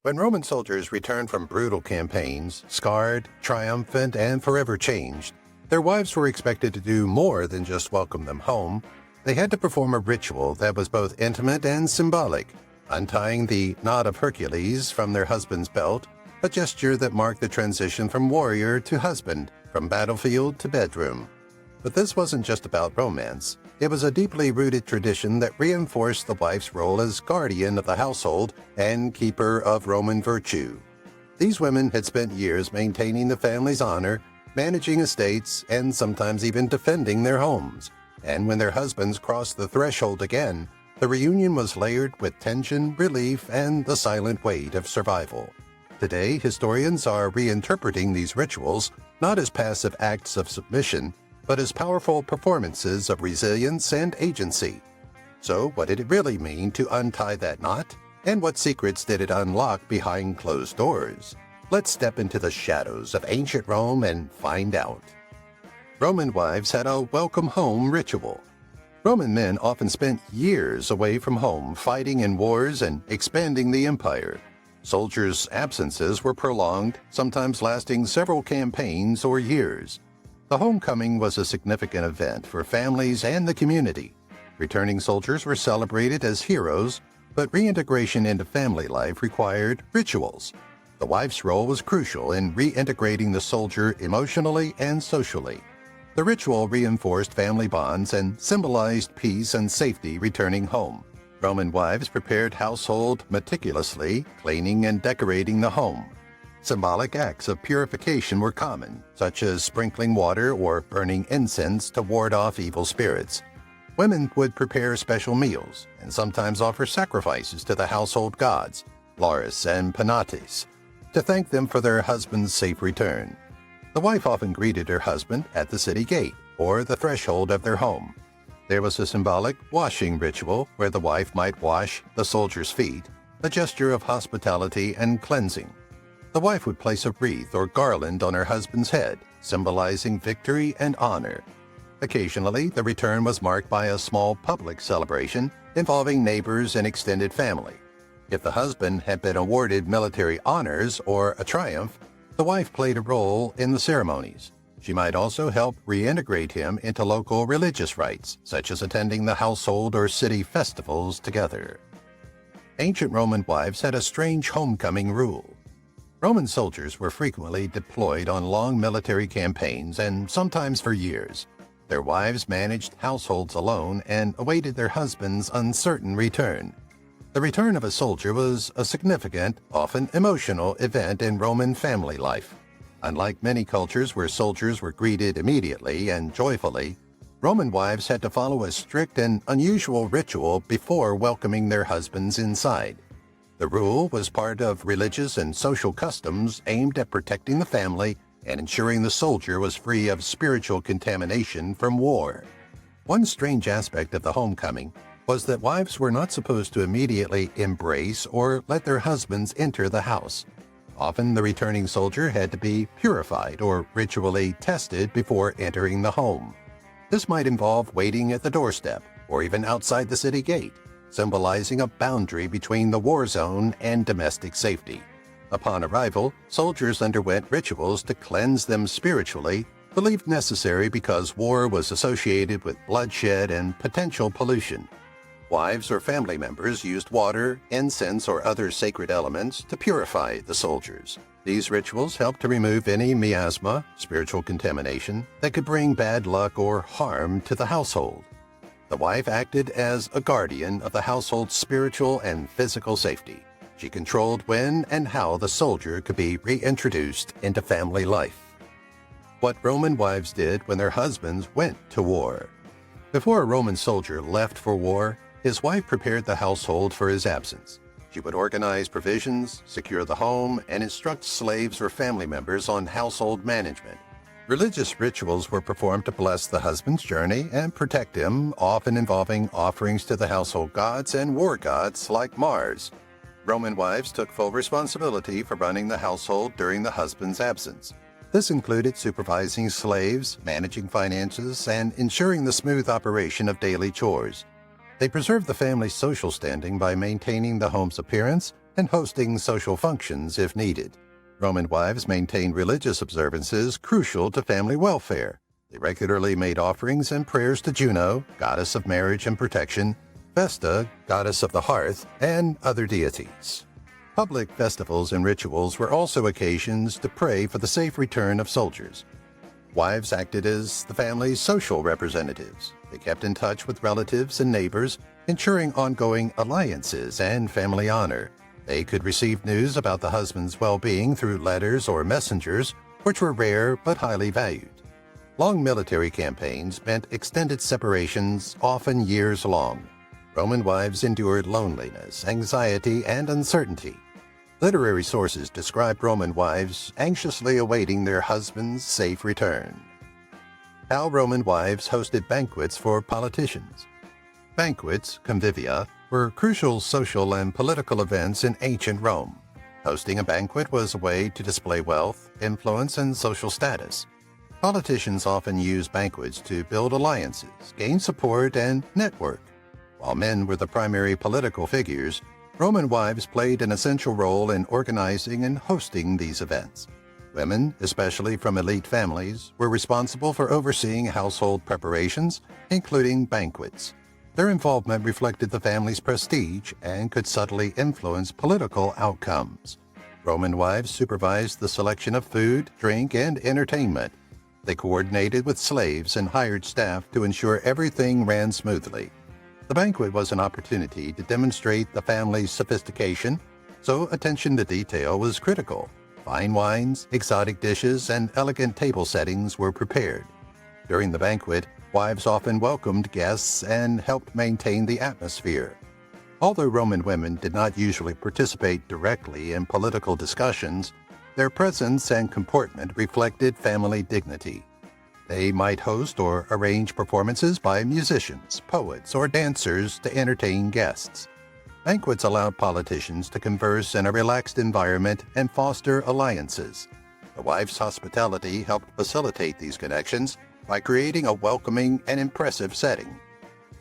When Roman soldiers returned from brutal campaigns, scarred, triumphant, and forever changed, their wives were expected to do more than just welcome them home. They had to perform a ritual that was both intimate and symbolic, untying the knot of Hercules from their husband's belt, a gesture that marked the transition from warrior to husband, from battlefield to bedroom. But this wasn't just about romance. It was a deeply rooted tradition that reinforced the wife's role as guardian of the household and keeper of Roman virtue. These women had spent years maintaining the family's honor, managing estates, and sometimes even defending their homes. And when their husbands crossed the threshold again, the reunion was layered with tension, relief, and the silent weight of survival. Today, historians are reinterpreting these rituals not as passive acts of submission, but as powerful performances of resilience and agency. So, what did it really mean to untie that knot? And what secrets did it unlock behind closed doors? Let's step into the shadows of ancient Rome and find out. Roman wives had a welcome home ritual. Roman men often spent years away from home fighting in wars and expanding the empire. Soldiers' absences were prolonged, sometimes lasting several campaigns or years. The homecoming was a significant event for families and the community. Returning soldiers were celebrated as heroes, but reintegration into family life required rituals. The wife's role was crucial in reintegrating the soldier emotionally and socially. The ritual reinforced family bonds and symbolized peace and safety returning home. Roman wives prepared household meticulously, cleaning and decorating the home. Symbolic acts of purification were common, such as sprinkling water or burning incense to ward off evil spirits. Women would prepare special meals and sometimes offer sacrifices to the household gods, Lares and Penates, to thank them for their husband's safe return. The wife often greeted her husband at the city gate or the threshold of their home. There was a symbolic washing ritual where the wife might wash the soldier's feet, a gesture of hospitality and cleansing. The wife would place a wreath or garland on her husband's head, symbolizing victory and honor. Occasionally, the return was marked by a small public celebration involving neighbors and extended family. If the husband had been awarded military honors or a triumph, the wife played a role in the ceremonies. She might also help reintegrate him into local religious rites, such as attending the household or city festivals together. Ancient Roman wives had a strange homecoming rule. Roman soldiers were frequently deployed on long military campaigns and sometimes for years. Their wives managed households alone and awaited their husband's uncertain return. The return of a soldier was a significant, often emotional event in Roman family life. Unlike many cultures where soldiers were greeted immediately and joyfully, Roman wives had to follow a strict and unusual ritual before welcoming their husbands inside. The rule was part of religious and social customs aimed at protecting the family and ensuring the soldier was free of spiritual contamination from war. One strange aspect of the homecoming was that wives were not supposed to immediately embrace or let their husbands enter the house. Often the returning soldier had to be purified or ritually tested before entering the home. This might involve waiting at the doorstep or even outside the city gate, symbolizing a boundary between the war zone and domestic safety. Upon arrival, soldiers underwent rituals to cleanse them spiritually, believed necessary because war was associated with bloodshed and potential pollution. Wives or family members used water, incense, or other sacred elements to purify the soldiers. These rituals helped to remove any miasma, spiritual contamination, that could bring bad luck or harm to the household. The wife acted as a guardian of the household's spiritual and physical safety. She controlled when and how the soldier could be reintroduced into family life. What Roman wives did when their husbands went to war. Before a Roman soldier left for war, his wife prepared the household for his absence. She would organize provisions, secure the home, and instruct slaves or family members on household management. Religious rituals were performed to bless the husband's journey and protect him, often involving offerings to the household gods and war gods like Mars. Roman wives took full responsibility for running the household during the husband's absence. This included supervising slaves, managing finances, and ensuring the smooth operation of daily chores. They preserved the family's social standing by maintaining the home's appearance and hosting social functions if needed. Roman wives maintained religious observances crucial to family welfare. They regularly made offerings and prayers to Juno, goddess of marriage and protection, Vesta, goddess of the hearth, and other deities. Public festivals and rituals were also occasions to pray for the safe return of soldiers. Wives acted as the family's social representatives. They kept in touch with relatives and neighbors, ensuring ongoing alliances and family honor. They could receive news about the husband's well-being through letters or messengers, which were rare but highly valued. Long military campaigns meant extended separations, often years long. Roman wives endured loneliness, anxiety, and uncertainty. Literary sources describe Roman wives anxiously awaiting their husband's safe return. How Roman wives hosted banquets for politicians. Banquets, convivia, were crucial social and political events in ancient Rome. Hosting a banquet was a way to display wealth, influence, and social status. Politicians often used banquets to build alliances, gain support, and network. While men were the primary political figures, Roman wives played an essential role in organizing and hosting these events. Women, especially from elite families, were responsible for overseeing household preparations, including banquets. Their involvement reflected the family's prestige and could subtly influence political outcomes. Roman wives supervised the selection of food, drink, and entertainment. They coordinated with slaves and hired staff to ensure everything ran smoothly. The banquet was an opportunity to demonstrate the family's sophistication, so attention to detail was critical. Fine wines, exotic dishes, and elegant table settings were prepared. During the banquet, wives often welcomed guests and helped maintain the atmosphere. Although Roman women did not usually participate directly in political discussions, their presence and comportment reflected family dignity. They might host or arrange performances by musicians, poets, or dancers to entertain guests. Banquets allowed politicians to converse in a relaxed environment and foster alliances. The wife's hospitality helped facilitate these connections by creating a welcoming and impressive setting.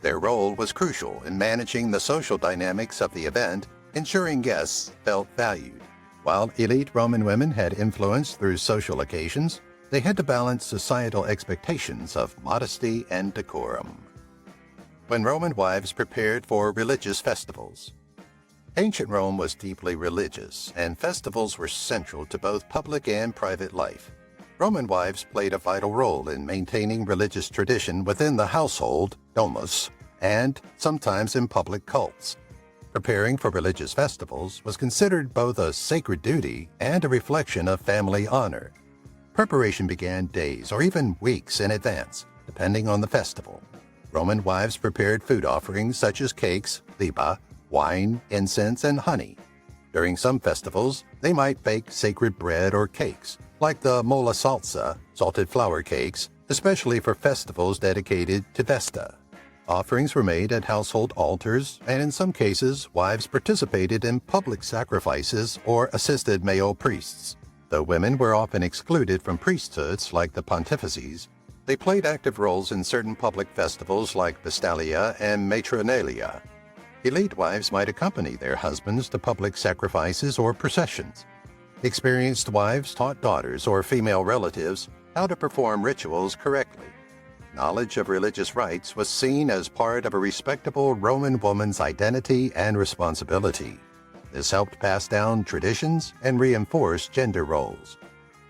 Their role was crucial in managing the social dynamics of the event, ensuring guests felt valued. While elite Roman women had influence through social occasions, they had to balance societal expectations of modesty and decorum. When Roman wives prepared for religious festivals. Ancient Rome was deeply religious, and festivals were central to both public and private life. Roman wives played a vital role in maintaining religious tradition within the household, domus, and sometimes in public cults. Preparing for religious festivals was considered both a sacred duty and a reflection of family honor. Preparation began days or even weeks in advance, depending on the festival. Roman wives prepared food offerings such as cakes, liba, wine, incense, and honey. During some festivals, they might bake sacred bread or cakes, like the molla salsa, salted flour cakes, especially for festivals dedicated to Vesta. Offerings were made at household altars, and in some cases, wives participated in public sacrifices or assisted male priests. Though women were often excluded from priesthoods like the pontifices, they played active roles in certain public festivals like Vestalia and Matronalia. Elite wives might accompany their husbands to public sacrifices or processions. Experienced wives taught daughters or female relatives how to perform rituals correctly. Knowledge of religious rites was seen as part of a respectable Roman woman's identity and responsibility. This helped pass down traditions and reinforce gender roles.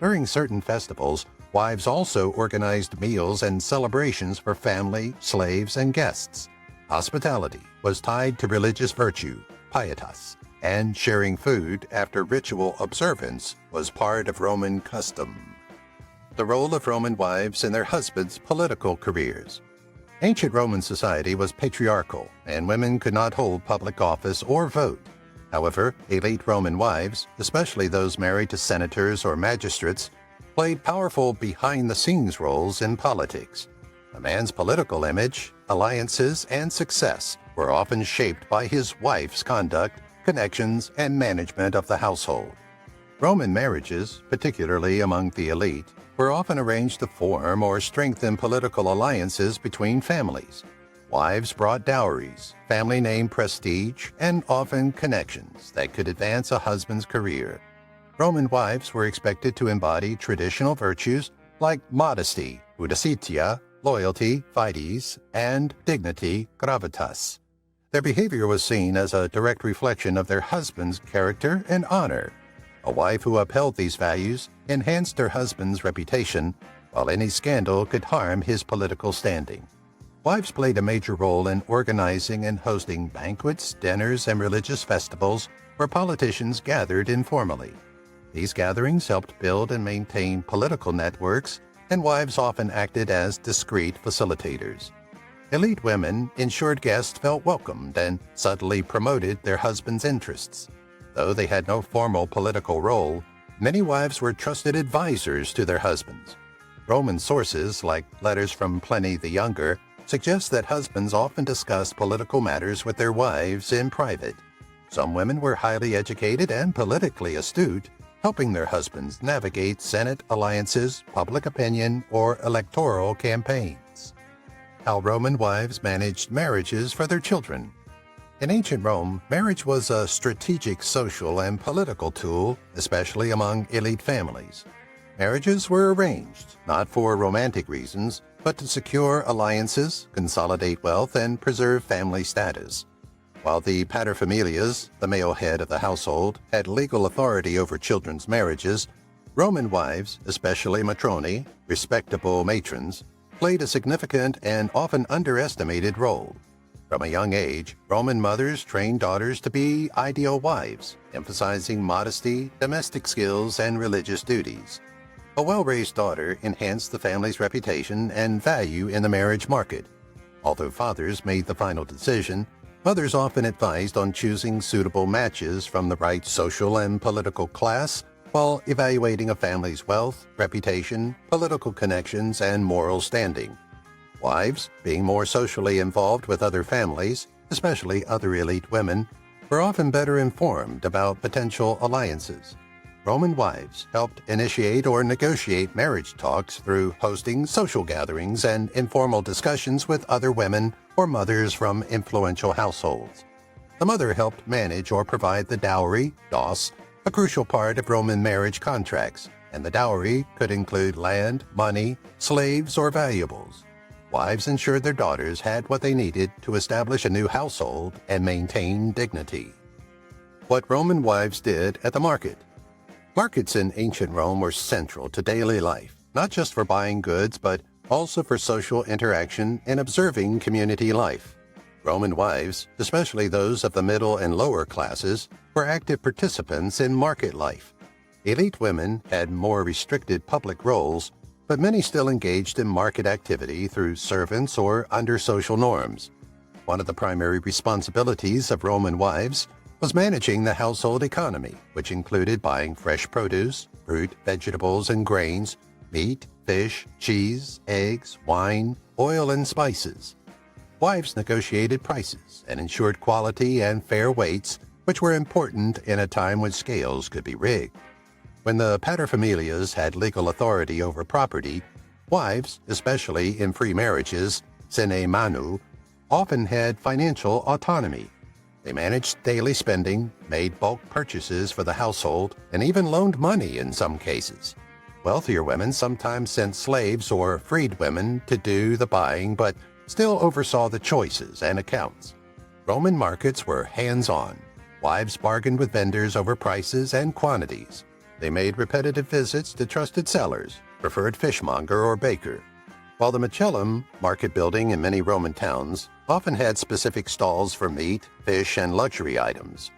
During certain festivals, wives also organized meals and celebrations for family, slaves, and guests. Hospitality was tied to religious virtue, pietas, and sharing food after ritual observance was part of Roman custom. The role of Roman wives in their husbands' political careers. Ancient Roman society was patriarchal, and women could not hold public office or vote. However, elite Roman wives, especially those married to senators or magistrates, played powerful behind-the-scenes roles in politics. A man's political image, alliances, and success were often shaped by his wife's conduct, connections, and management of the household. Roman marriages, particularly among the elite, were often arranged to form or strengthen political alliances between families. Wives brought dowries, family name prestige, and often connections that could advance a husband's career. Roman wives were expected to embody traditional virtues like modesty, eudicitia, loyalty, fides, and dignity, gravitas. Their behavior was seen as a direct reflection of their husband's character and honor. A wife who upheld these values enhanced her husband's reputation, while any scandal could harm his political standing. Wives played a major role in organizing and hosting banquets, dinners, and religious festivals where politicians gathered informally. These gatherings helped build and maintain political networks, and wives often acted as discreet facilitators. Elite women ensured guests felt welcomed and subtly promoted their husbands' interests. Though they had no formal political role, many wives were trusted advisors to their husbands. Roman sources, like letters from Pliny the Younger, suggest that husbands often discussed political matters with their wives in private. Some women were highly educated and politically astute, helping their husbands navigate Senate alliances, public opinion, or electoral campaigns. How Roman wives managed marriages for their children. In ancient Rome, marriage was a strategic social and political tool, especially among elite families. Marriages were arranged, not for romantic reasons, but to secure alliances, consolidate wealth, and preserve family status. While the paterfamilias, the male head of the household, had legal authority over children's marriages, Roman wives, especially matroni, respectable matrons, played a significant and often underestimated role. From a young age, Roman mothers trained daughters to be ideal wives, emphasizing modesty, domestic skills, and religious duties. A well-raised daughter enhanced the family's reputation and value in the marriage market. Although fathers made the final decision, mothers often advised on choosing suitable matches from the right social and political class while evaluating a family's wealth, reputation, political connections, and moral standing. Wives, being more socially involved with other families, especially other elite women, were often better informed about potential alliances. Roman wives helped initiate or negotiate marriage talks through hosting social gatherings and informal discussions with other women or mothers from influential households. The mother helped manage or provide the dowry, dos, a crucial part of Roman marriage contracts, and the dowry could include land, money, slaves, or valuables. Wives ensured their daughters had what they needed to establish a new household and maintain dignity. What Roman wives did at the market. Markets in ancient Rome were central to daily life, not just for buying goods, but also for social interaction and observing community life. Roman wives, especially those of the middle and lower classes, were active participants in market life. Elite women had more restricted public roles, but many still engaged in market activity through servants or under social norms. One of the primary responsibilities of Roman wives was managing the household economy, which included buying fresh produce, fruit, vegetables, and grains, meat, fish, cheese, eggs, wine, oil, and spices. Wives negotiated prices and ensured quality and fair weights, which were important in a time when scales could be rigged. When the paterfamilias had legal authority over property, wives, especially in free marriages, sine manu, often had financial autonomy. They managed daily spending, made bulk purchases for the household, and even loaned money in some cases. Wealthier women sometimes sent slaves or freed women to do the buying, but still oversaw the choices and accounts. Roman markets were hands-on. Wives bargained with vendors over prices and quantities. They made repetitive visits to trusted sellers, preferred fishmonger or baker. While the Macellum, market building in many Roman towns, often had specific stalls for meat, fish, and luxury items.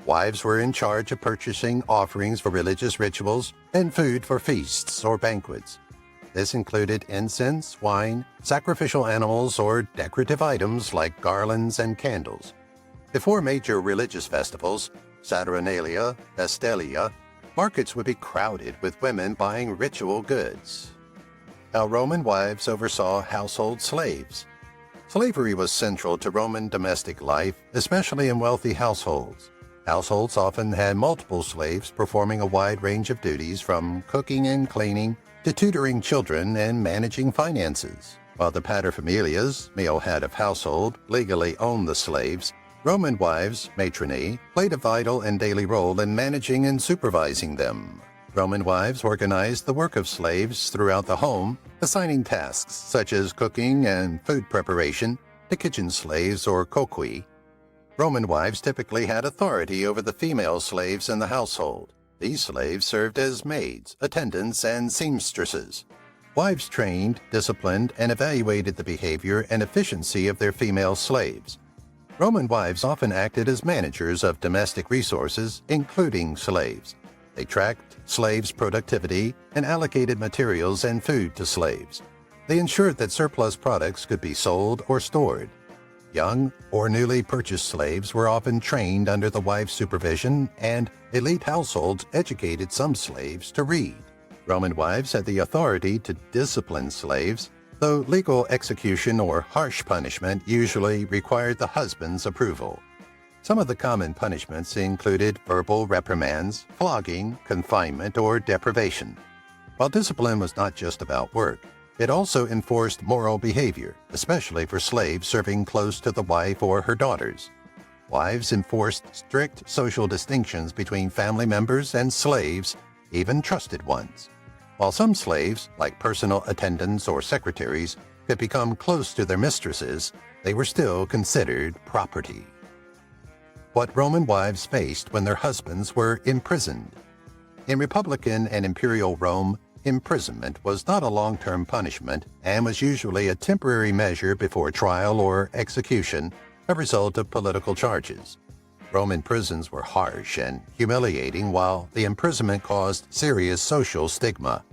Wives were in charge of purchasing offerings for religious rituals and food for feasts or banquets. This included incense, wine, sacrificial animals, or decorative items like garlands and candles. Before major religious festivals, Saturnalia, Vestelia, markets would be crowded with women buying ritual goods. How Roman wives oversaw household slaves. Slavery was central to Roman domestic life, especially in wealthy households. Households often had multiple slaves performing a wide range of duties from cooking and cleaning to tutoring children and managing finances. While the paterfamilias, male head of household, legally owned the slaves, Roman wives, matroni, played a vital and daily role in managing and supervising them. Roman wives organized the work of slaves throughout the home, assigning tasks such as cooking and food preparation to kitchen slaves or coqui. Roman wives typically had authority over the female slaves in the household. These slaves served as maids, attendants, and seamstresses. Wives trained, disciplined, and evaluated the behavior and efficiency of their female slaves. Roman wives often acted as managers of domestic resources, including slaves. They tracked slaves' productivity and allocated materials and food to slaves. They ensured that surplus products could be sold or stored. Young or newly purchased slaves were often trained under the wife's supervision, and elite households educated some slaves to read. Roman wives had the authority to discipline slaves, though legal execution or harsh punishment usually required the husband's approval. Some of the common punishments included verbal reprimands, flogging, confinement, or deprivation. While discipline was not just about work, it also enforced moral behavior, especially for slaves serving close to the wife or her daughters. Wives enforced strict social distinctions between family members and slaves, even trusted ones. While some slaves, like personal attendants or secretaries, could become close to their mistresses, they were still considered property. What Roman wives faced when their husbands were imprisoned. In Republican and Imperial Rome, imprisonment was not a long-term punishment and was usually a temporary measure before trial or execution, a result of political charges. Roman prisons were harsh and humiliating, while the imprisonment caused serious social stigma.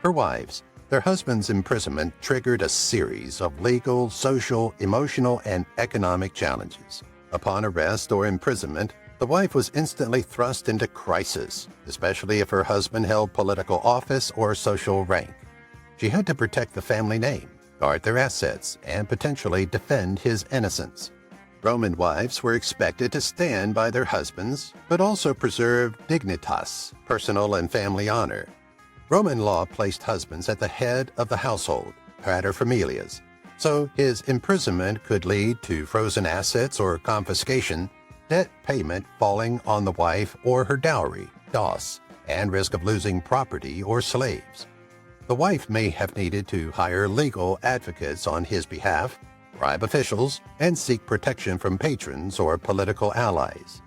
For wives, their husbands' imprisonment triggered a series of legal, social, emotional, and economic challenges. Upon arrest or imprisonment, the wife was instantly thrust into crisis, especially if her husband held political office or social rank. She had to protect the family name, guard their assets, and potentially defend his innocence. Roman wives were expected to stand by their husbands, but also preserve dignitas, personal and family honor. Roman law placed husbands at the head of the household, paterfamilias, so his imprisonment could lead to frozen assets or confiscation, debt payment falling on the wife or her dowry, dos, and risk of losing property or slaves. The wife may have needed to hire legal advocates on his behalf, bribe officials, and seek protection from patrons or political allies.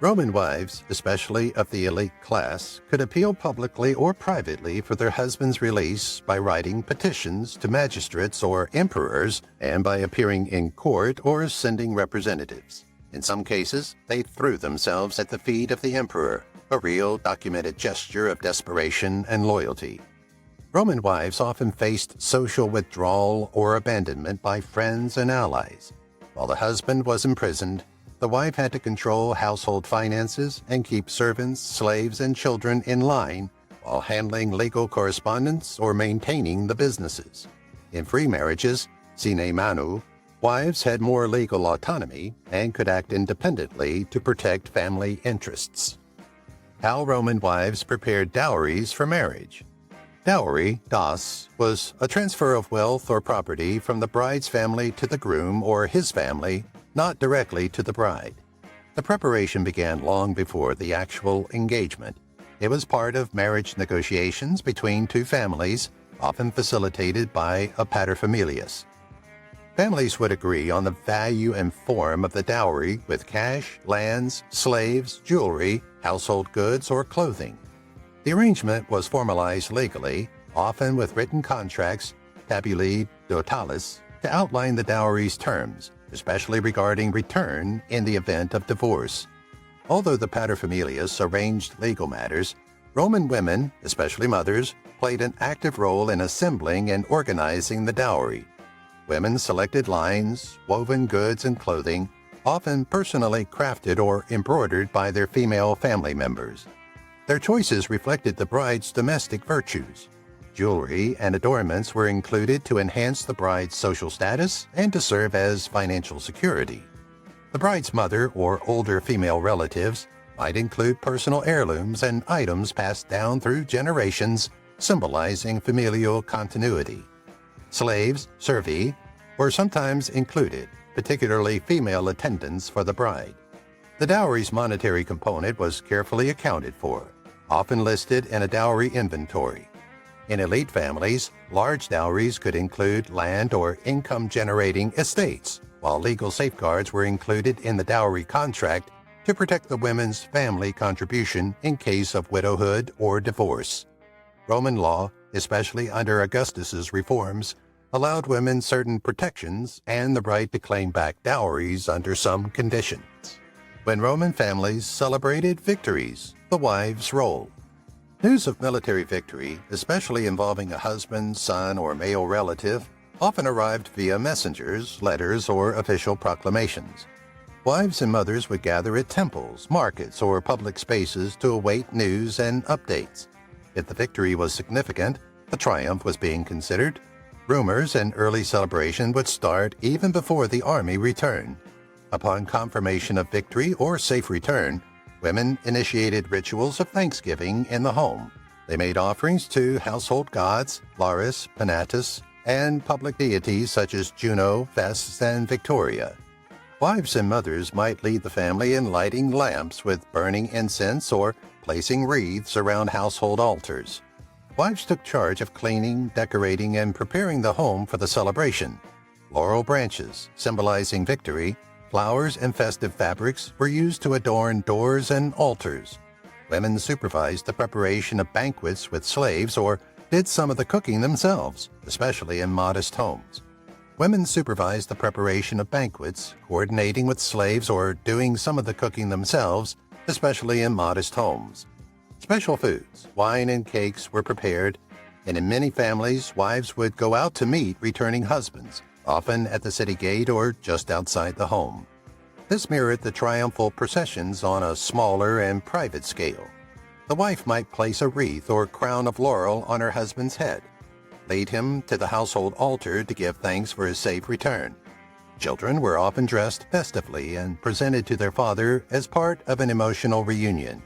Roman wives, especially of the elite class, could appeal publicly or privately for their husband's release by writing petitions to magistrates or emperors and by appearing in court or sending representatives. In some cases, they threw themselves at the feet of the emperor, a real documented gesture of desperation and loyalty. Roman wives often faced social withdrawal or abandonment by friends and allies. While the husband was imprisoned, the wife had to control household finances and keep servants, slaves, and children in line while handling legal correspondence or maintaining the businesses. In free marriages, sine manu, wives had more legal autonomy and could act independently to protect family interests. How Roman wives prepared dowries for marriage. Dowry, dos, was a transfer of wealth or property from the bride's family to the groom or his family, not directly to the bride. The preparation began long before the actual engagement. It was part of marriage negotiations between two families, often facilitated by a paterfamilias. Families would agree on the value and form of the dowry with cash, lands, slaves, jewelry, household goods, or clothing. The arrangement was formalized legally, often with written contracts, tabulae dotalis, to outline the dowry's terms, especially regarding return in the event of divorce. Although the paterfamilias arranged legal matters, Roman women, especially mothers, played an active role in assembling and organizing the dowry. Women selected lines, woven goods, and clothing, often personally crafted or embroidered by their female family members. Their choices reflected the bride's domestic virtues. Jewelry and adornments were included to enhance the bride's social status and to serve as financial security. The bride's mother or older female relatives might include personal heirlooms and items passed down through generations, symbolizing familial continuity. Slaves, servi, were sometimes included, particularly female attendants for the bride. The dowry's monetary component was carefully accounted for, often listed in a dowry inventory. In elite families, large dowries could include land or income-generating estates, while legal safeguards were included in the dowry contract to protect the women's family contribution in case of widowhood or divorce. Roman law, especially under Augustus's reforms, allowed women certain protections and the right to claim back dowries under some conditions. When Roman families celebrated victories, the wives' role. News of military victory, especially involving a husband, son, or male relative, often arrived via messengers, letters, or official proclamations. Wives and mothers would gather at temples, markets, or public spaces to await news and updates. If the victory was significant, a triumph was being considered. Rumors and early celebration would start even before the army returned. Upon confirmation of victory or safe return, women initiated rituals of thanksgiving in the home. They made offerings to household gods, Laris, Penatus, and public deities such as Juno, Vesta, and Victoria. Wives and mothers might lead the family in lighting lamps with burning incense or placing wreaths around household altars. Wives took charge of cleaning, decorating, and preparing the home for the celebration. Laurel branches, symbolizing victory, flowers and festive fabrics were used to adorn doors and altars. Women supervised the preparation of banquets with slaves or did some of the cooking themselves, especially in modest homes. Women supervised the preparation of banquets, coordinating with slaves or doing some of the cooking themselves, especially in modest homes. Special foods, wine and cakes were prepared, and in many families, wives would go out to meet returning husbands, often at the city gate or just outside the home. This mirrored the triumphal processions on a smaller and private scale. The wife might place a wreath or crown of laurel on her husband's head, lead him to the household altar to give thanks for his safe return. Children were often dressed festively and presented to their father as part of an emotional reunion.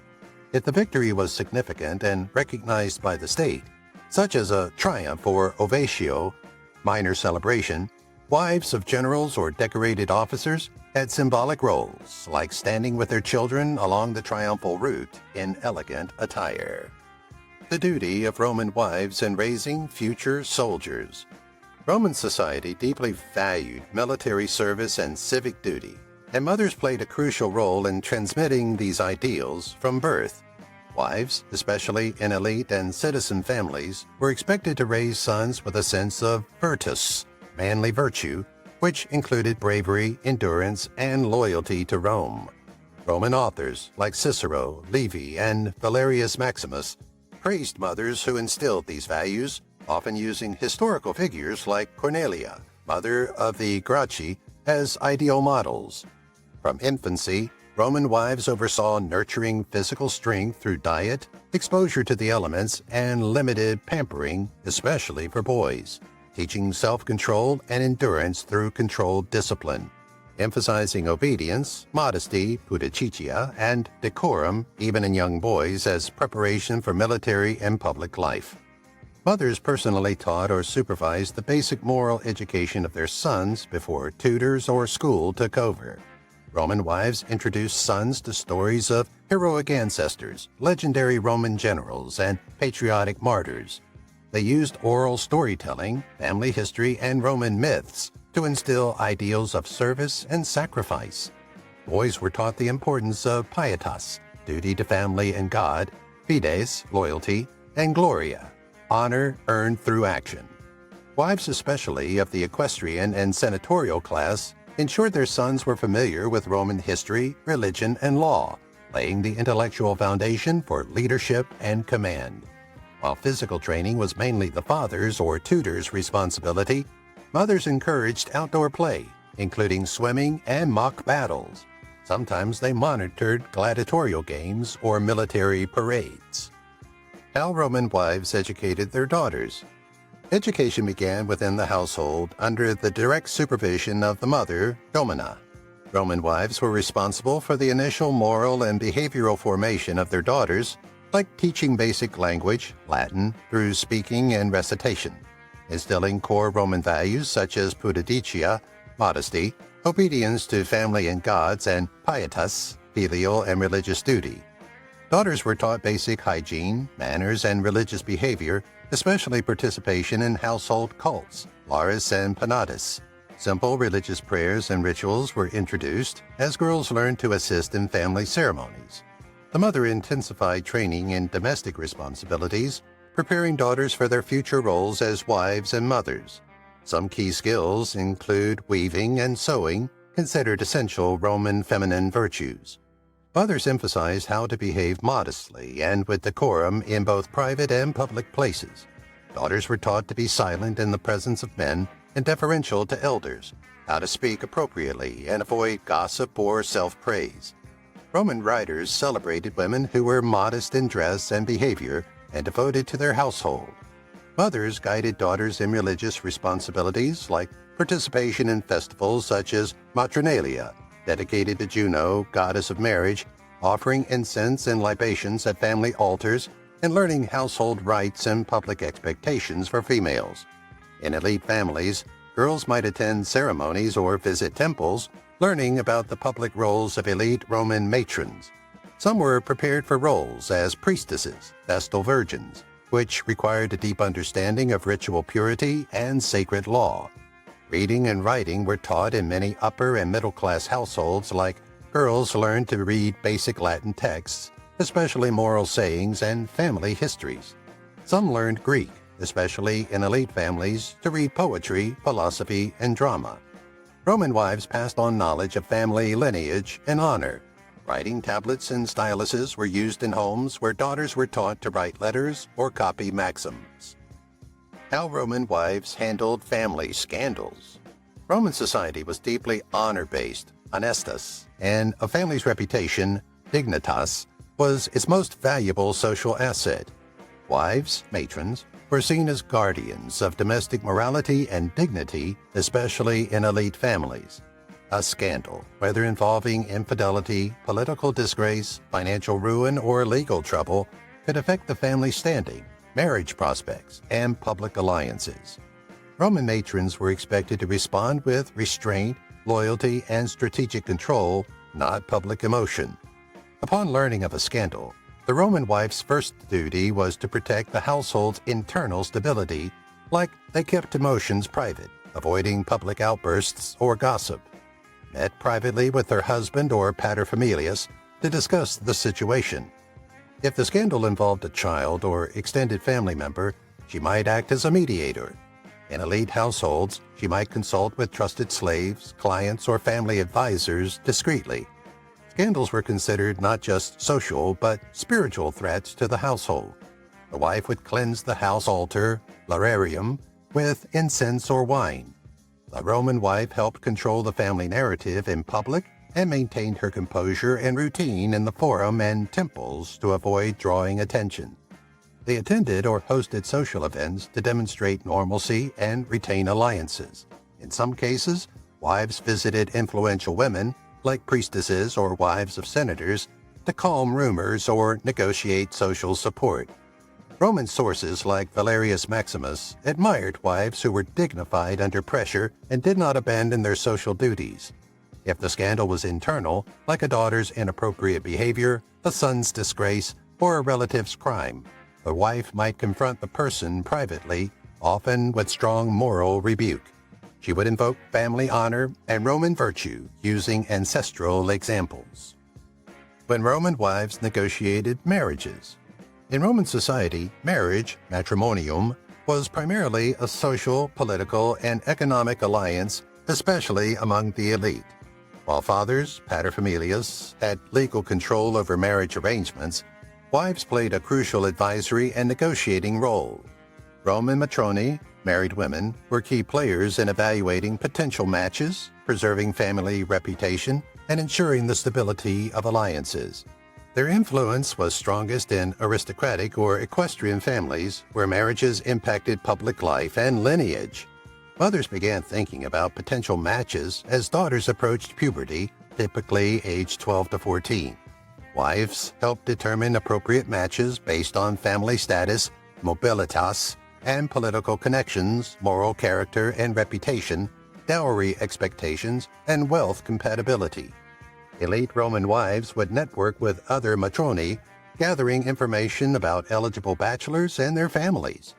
If the victory was significant and recognized by the state, such as a triumph or ovatio, minor celebration, wives of generals or decorated officers had symbolic roles, like standing with their children along the triumphal route in elegant attire. The duty of Roman wives in raising future soldiers. Roman society deeply valued military service and civic duty, and mothers played a crucial role in transmitting these ideals from birth. Wives, especially in elite and citizen families, were expected to raise sons with a sense of virtus, manly virtue, which included bravery, endurance, and loyalty to Rome. Roman authors like Cicero, Livy, and Valerius Maximus praised mothers who instilled these values, often using historical figures like Cornelia, mother of the Gracchi, as ideal models. From infancy, Roman wives oversaw nurturing physical strength through diet, exposure to the elements, and limited pampering, especially for boys, teaching self-control and endurance through controlled discipline, emphasizing obedience, modesty, pudicitia, and decorum even in young boys as preparation for military and public life. Mothers personally taught or supervised the basic moral education of their sons before tutors or school took over. Roman wives introduced sons to stories of heroic ancestors, legendary Roman generals, and patriotic martyrs. They used oral storytelling, family history, and Roman myths to instill ideals of service and sacrifice. Boys were taught the importance of pietas, duty to family and God, fides, loyalty, and gloria, honor earned through action. Wives, especially of the equestrian and senatorial class, ensured their sons were familiar with Roman history, religion, and law, laying the intellectual foundation for leadership and command. While physical training was mainly the father's or tutor's responsibility, mothers encouraged outdoor play, including swimming and mock battles. Sometimes they monitored gladiatorial games or military parades. How Roman wives educated their daughters. Education began within the household under the direct supervision of the mother, domina. Roman wives were responsible for the initial moral and behavioral formation of their daughters, like teaching basic language, Latin, through speaking and recitation. instilling core Roman values such as purification, modesty, obedience to family and gods, and pietas, filial and religious duty. Daughters were taught basic hygiene, manners, and religious behavior, especially participation in household cults, lares and panadas. Simple religious prayers and rituals were introduced as girls learned to assist in family ceremonies. The mother intensified training in domestic responsibilities, preparing daughters for their future roles as wives and mothers. Some key skills include weaving and sewing, considered essential Roman feminine virtues. Mothers emphasized how to behave modestly and with decorum in both private and public places. Daughters were taught to be silent in the presence of men and deferential to elders, how to speak appropriately and avoid gossip or self-praise. Roman writers celebrated women who were modest in dress and behavior and devoted to their household. Mothers guided daughters in religious responsibilities like participation in festivals such as Matronalia, dedicated to Juno, goddess of marriage, offering incense and libations at family altars, and learning household rites and public expectations for females. In elite families, girls might attend ceremonies or visit temples, learning about the public roles of elite Roman matrons. Some were prepared for roles as priestesses, Vestal virgins, which required a deep understanding of ritual purity and sacred law. Reading and writing were taught in many upper and middle-class households, like girls learned to read basic Latin texts, especially moral sayings and family histories. Some learned Greek, especially in elite families, to read poetry, philosophy, and drama. Roman wives passed on knowledge of family lineage and honor. Writing tablets and styluses were used in homes where daughters were taught to write letters or copy maxims. How Roman wives handled family scandals. Roman society was deeply honor-based, honestas, and a family's reputation, dignitas, was its most valuable social asset. Wives, matrons, were seen as guardians of domestic morality and dignity, especially in elite families. A scandal, whether involving infidelity, political disgrace, financial ruin, or legal trouble, could affect the family's standing, marriage prospects, and public alliances. Roman matrons were expected to respond with restraint, loyalty, and strategic control, not public emotion. Upon learning of a scandal, the Roman wife's first duty was to protect the household's internal stability, like they kept emotions private, avoiding public outbursts or gossip. Met privately with her husband or paterfamilias to discuss the situation. If the scandal involved a child or extended family member, she might act as a mediator. In elite households, she might consult with trusted slaves, clients, or family advisors discreetly. Scandals were considered not just social but spiritual threats to the household. The wife would cleanse the house altar, lararium, with incense or wine. The Roman wife helped control the family narrative in public and maintained her composure and routine in the forum and temples to avoid drawing attention. They attended or hosted social events to demonstrate normalcy and retain alliances. In some cases, wives visited influential women, like priestesses or wives of senators, to calm rumors or negotiate social support. Roman sources like Valerius Maximus admired wives who were dignified under pressure and did not abandon their social duties. If the scandal was internal, like a daughter's inappropriate behavior, a son's disgrace, or a relative's crime, the wife might confront the person privately, often with strong moral rebuke. She would invoke family honor and Roman virtue using ancestral examples. When Roman wives negotiated marriages. In Roman society, marriage, matrimonium, was primarily a social, political, and economic alliance, especially among the elite. While fathers, paterfamilias, had legal control over marriage arrangements, wives played a crucial advisory and negotiating role. Roman matroni, married women, were key players in evaluating potential matches, preserving family reputation, and ensuring the stability of alliances. Their influence was strongest in aristocratic or equestrian families, where marriages impacted public life and lineage. Mothers began thinking about potential matches as daughters approached puberty, typically aged 12 to 14. Wives helped determine appropriate matches based on family status, mobilitas, and political connections, moral character and reputation, dowry expectations, and wealth compatibility. Elite Roman wives would network with other matroni, gathering information about eligible bachelors and their families.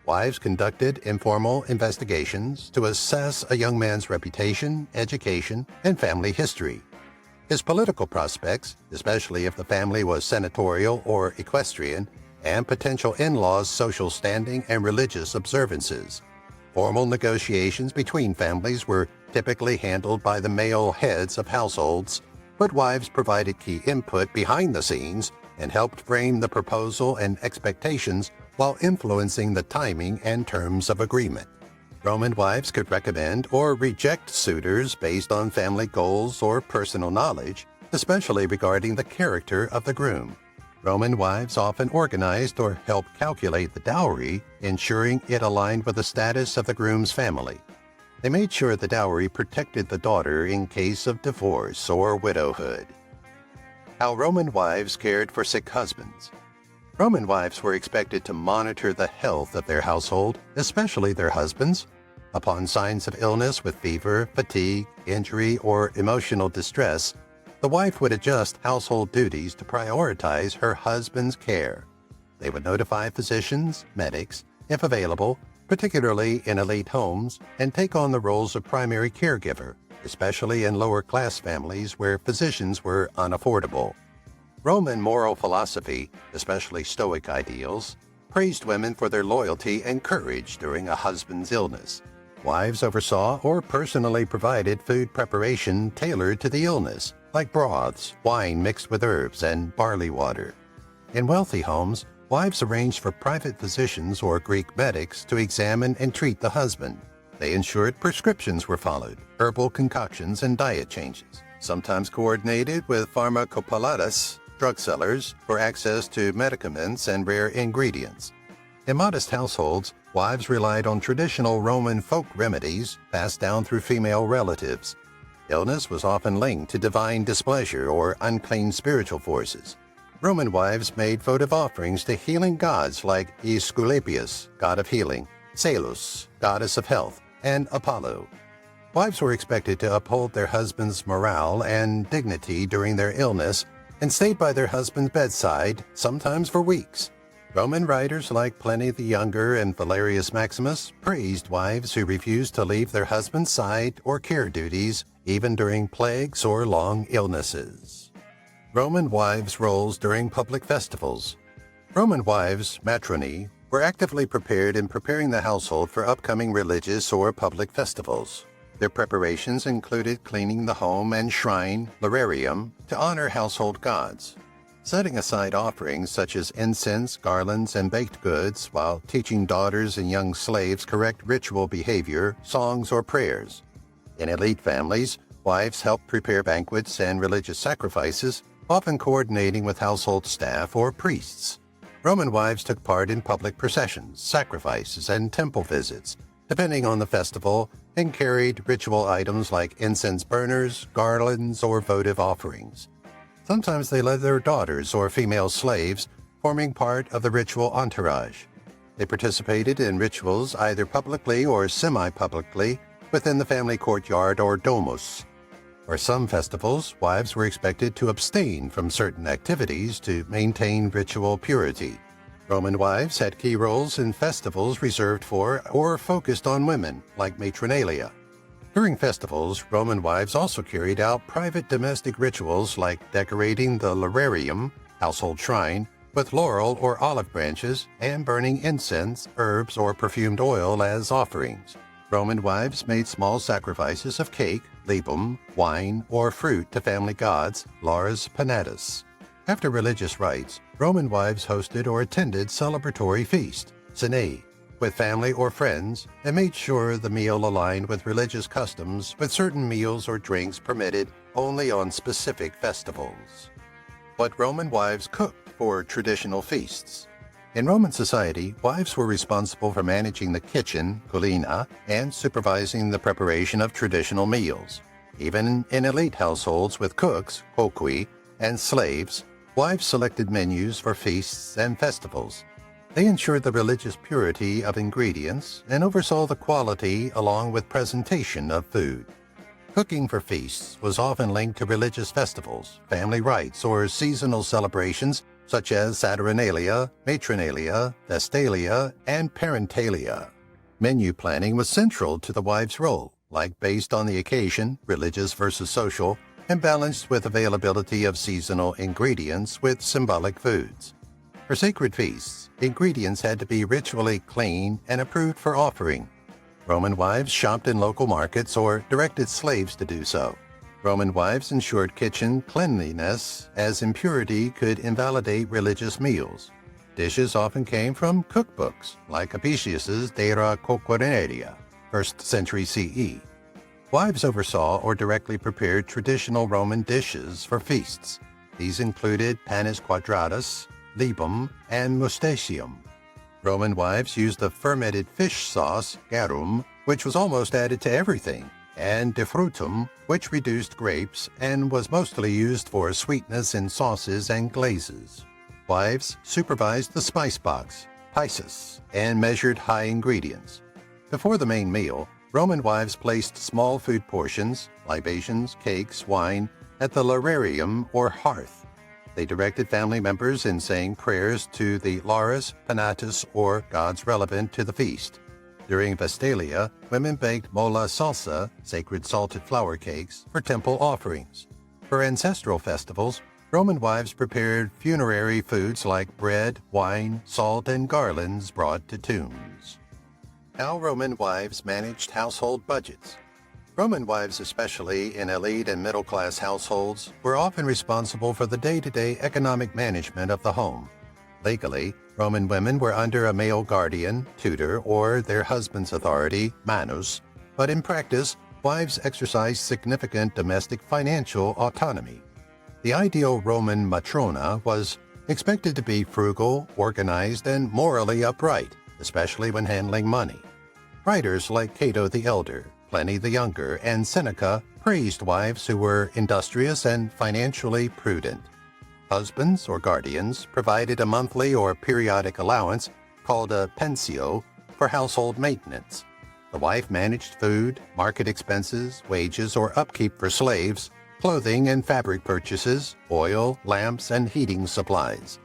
Wives conducted informal investigations to assess a young man's reputation, education, and family history. His political prospects, especially if the family was senatorial or equestrian, and potential in-laws' social standing and religious observances. Formal negotiations between families were typically handled by the male heads of households, but wives provided key input behind the scenes and helped frame the proposal and expectations while influencing the timing and terms of agreement. Roman wives could recommend or reject suitors based on family goals or personal knowledge, especially regarding the character of the groom. Roman wives often organized or helped calculate the dowry, ensuring it aligned with the status of the groom's family. They made sure the dowry protected the daughter in case of divorce or widowhood. How Roman wives cared for sick husbands. Roman wives were expected to monitor the health of their household, especially their husbands. Upon signs of illness with fever, fatigue, injury, or emotional distress, the wife would adjust household duties to prioritize her husband's care. They would notify physicians, medics, if available, particularly in elite homes, and take on the roles of primary caregiver, especially in lower-class families where physicians were unaffordable. Roman moral philosophy, especially Stoic ideals, praised women for their loyalty and courage during a husband's illness. Wives oversaw or personally provided food preparation tailored to the illness, like broths, wine mixed with herbs, and barley water. In wealthy homes, wives arranged for private physicians or Greek medics to examine and treat the husband. They ensured prescriptions were followed, herbal concoctions, and diet changes, sometimes coordinated with pharmacopoeitas, drug sellers, for access to medicaments and rare ingredients. In modest households, wives relied on traditional Roman folk remedies passed down through female relatives. Illness was often linked to divine displeasure or unclean spiritual forces. Roman wives made votive offerings to healing gods like Aesculapius, god of healing, Salus, goddess of health, and Apollo. Wives were expected to uphold their husband's morale and dignity during their illness and stayed by their husband's bedside, sometimes for weeks. Roman writers like Pliny the Younger and Valerius Maximus praised wives who refused to leave their husband's side or care duties, even during plagues or long illnesses. Roman wives' roles during public festivals. Roman wives, matroni, were actively prepared in preparing the household for upcoming religious or public festivals. Their preparations included cleaning the home and shrine, lararium, to honor household gods, setting aside offerings such as incense, garlands, and baked goods while teaching daughters and young slaves correct ritual behavior, songs, or prayers. In elite families, wives helped prepare banquets and religious sacrifices, often coordinating with household staff or priests. Roman wives took part in public processions, sacrifices, and temple visits, depending on the festival, and carried ritual items like incense burners, garlands, or votive offerings. Sometimes they led their daughters or female slaves, forming part of the ritual entourage. They participated in rituals either publicly or semi-publicly within the family courtyard or domus. For some festivals, wives were expected to abstain from certain activities to maintain ritual purity. Roman wives had key roles in festivals reserved for or focused on women, like matronalia. During festivals, Roman wives also carried out private domestic rituals like decorating the lararium, household shrine, with laurel or olive branches and burning incense, herbs, or perfumed oil as offerings. Roman wives made small sacrifices of cake, libum, wine, or fruit to family gods, Lares Panatus. After religious rites, Roman wives hosted or attended celebratory feast, cene, with family or friends, and made sure the meal aligned with religious customs, with certain meals or drinks permitted only on specific festivals. What Roman wives cooked for traditional feasts. In Roman society, wives were responsible for managing the kitchen, culina, and supervising the preparation of traditional meals. Even in elite households with cooks, coqui, and slaves, wives selected menus for feasts and festivals. They ensured the religious purity of ingredients and oversaw the quality along with presentation of food. Cooking for feasts was often linked to religious festivals, family rites, or seasonal celebrations such as Saturnalia, Matronalia, Vestalia, and Parentalia. Menu planning was central to the wife's role, like based on the occasion, religious versus social, and balanced with availability of seasonal ingredients with symbolic foods. For sacred feasts, ingredients had to be ritually clean and approved for offering. Roman wives shopped in local markets or directed slaves to do so. Roman wives ensured kitchen cleanliness, as impurity could invalidate religious meals. Dishes often came from cookbooks, like Apicius's De Re Coquineria, 1st century CE. Wives oversaw or directly prepared traditional Roman dishes for feasts. These included panis quadratus, libum, and mustachioum. Roman wives used the fermented fish sauce, garum, which was almost added to everything, and defrutum, which reduced grapes and was mostly used for sweetness in sauces and glazes. Wives supervised the spice box, piscis, and measured high ingredients. Before the main meal, Roman wives placed small food portions, libations, cakes, wine, at the lararium or hearth. They directed family members in saying prayers to the Lares, Penatus, or gods relevant to the feast. During Vestalia, women baked molla salsa, sacred salted flour cakes, for temple offerings. For ancestral festivals, Roman wives prepared funerary foods like bread, wine, salt, and garlands brought to tombs. How Roman wives managed household budgets. Roman wives, especially in elite and middle-class households, were often responsible for the day-to-day economic management of the home. Legally, Roman women were under a male guardian, tutor, or their husband's authority, manus, but in practice, wives exercised significant domestic financial autonomy. The ideal Roman matrona was expected to be frugal, organized, and morally upright, especially when handling money. Writers like Cato the Elder, Pliny the Younger, and Seneca praised wives who were industrious and financially prudent. Husbands or guardians provided a monthly or periodic allowance, called a pensio, for household maintenance. The wife managed food, market expenses, wages or upkeep for slaves, clothing and fabric purchases, oil, lamps, and heating supplies.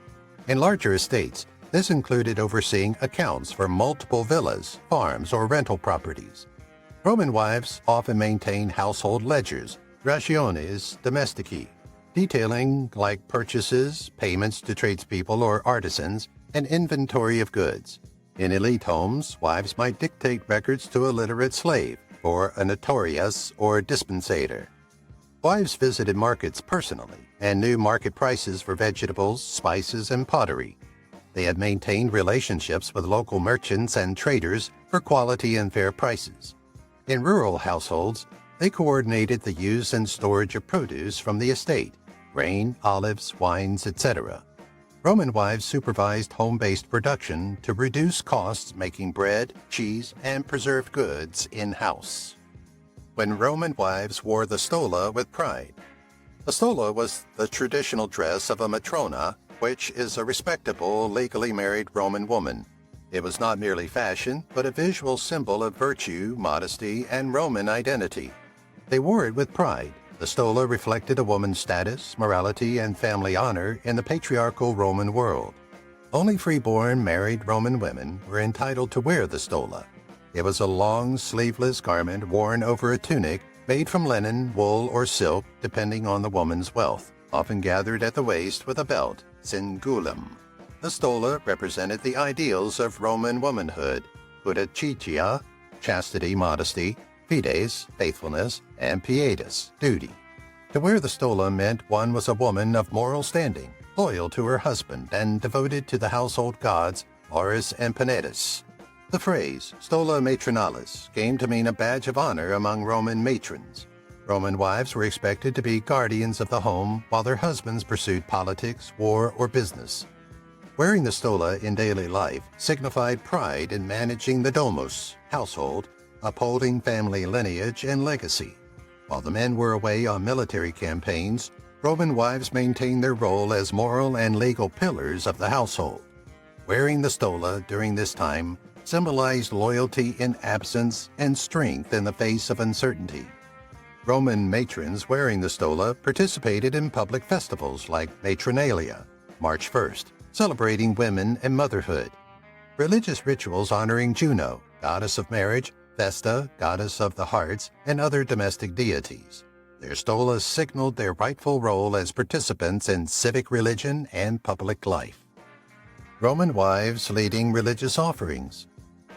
In larger estates, this included overseeing accounts for multiple villas, farms, or rental properties. Roman wives often maintained household ledgers, rationes domestici, detailing like purchases, payments to tradespeople or artisans, and inventory of goods. In elite homes, wives might dictate records to a literate slave, or a notorious or dispensator. Wives visited markets personally and knew market prices for vegetables, spices, and pottery. They had maintained relationships with local merchants and traders for quality and fair prices. In rural households, they coordinated the use and storage of produce from the estate, grain, olives, wines, etc. Roman wives supervised home-based production to reduce costs making bread, cheese, and preserved goods in-house. When Roman wives wore the stola with pride. The stola was the traditional dress of a matrona, which is a respectable, legally married Roman woman. It was not merely fashion, but a visual symbol of virtue, modesty, and Roman identity. They wore it with pride. The stola reflected a woman's status, morality, and family honor in the patriarchal Roman world. Only freeborn, married Roman women were entitled to wear the stola. It was a long, sleeveless garment worn over a tunic made from linen, wool, or silk, depending on the woman's wealth, often gathered at the waist with a belt, cingulum. The stola represented the ideals of Roman womanhood, pudicitia, chastity, modesty, fides, faithfulness, and pietas, duty. To wear the stola meant one was a woman of moral standing, loyal to her husband, and devoted to the household gods, Lares and Penatus. The phrase, stola matronalis, came to mean a badge of honor among Roman matrons. Roman wives were expected to be guardians of the home while their husbands pursued politics, war, or business. Wearing the stola in daily life signified pride in managing the domus, household, upholding family lineage and legacy. While the men were away on military campaigns, Roman wives maintained their role as moral and legal pillars of the household. wearing the stola during this time symbolized loyalty in absence and strength in the face of uncertainty. Roman matrons wearing the stola participated in public festivals like Matronalia, March 1st, celebrating women and motherhood. Religious rituals honoring Juno, goddess of marriage, Vesta, goddess of the hearts, and other domestic deities. Their stolas signaled their rightful role as participants in civic religion and public life. Roman wives leading religious offerings.